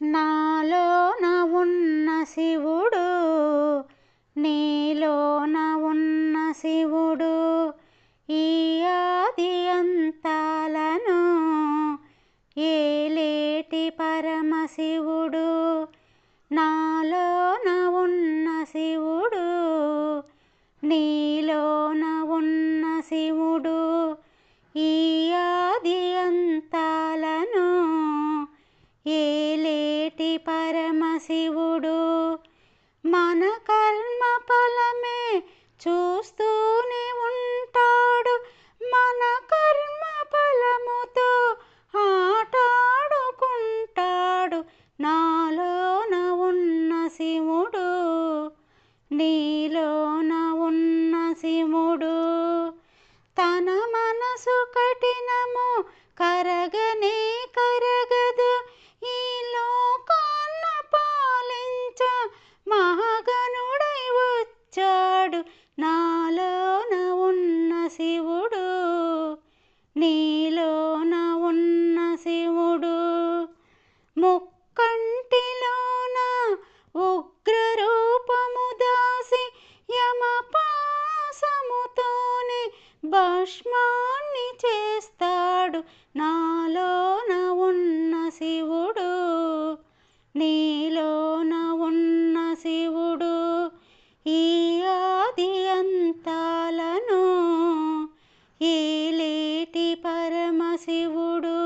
నాలోన ఉన్న శివుడు, నీలోన ఉన్న శివుడు, ఈ ఆది అంతాలను ఏలేటి పరమశివుడు. నాలోన ఉన్న శివుడు, నీలోన ఉన్న శివుడు, ఈ ఆది అంతాలను ఏలేటి పరమశివుడు. మన కర్మ ఫలమే చూస్తూనే ఉంటాడు, మన కర్మ ఫలముతో ఆటాడుకుంటాడు. నాలోన ఉన్న శివుడు, నీలోన ఉన్న శివుడు. తన మనసు కఠినము కరగనే కరగదు, ఈ లోకాన్న పాలించ మహాగణుడై వచ్చాడు. నాలోన ఉన్న శివుడు, నీలోన ఉన్న శివుడు. ముక్కంటిలోన ఉగ్రరూపము దాసి యమపాసముతోనే భస్మాన్ని చేస్తాడు. నాలోన ఉన్న శివుడు, నీలోన ఉన్న శివుడు, ఈ ఆది అంతాలను ఏలేటి పరమశివుడు.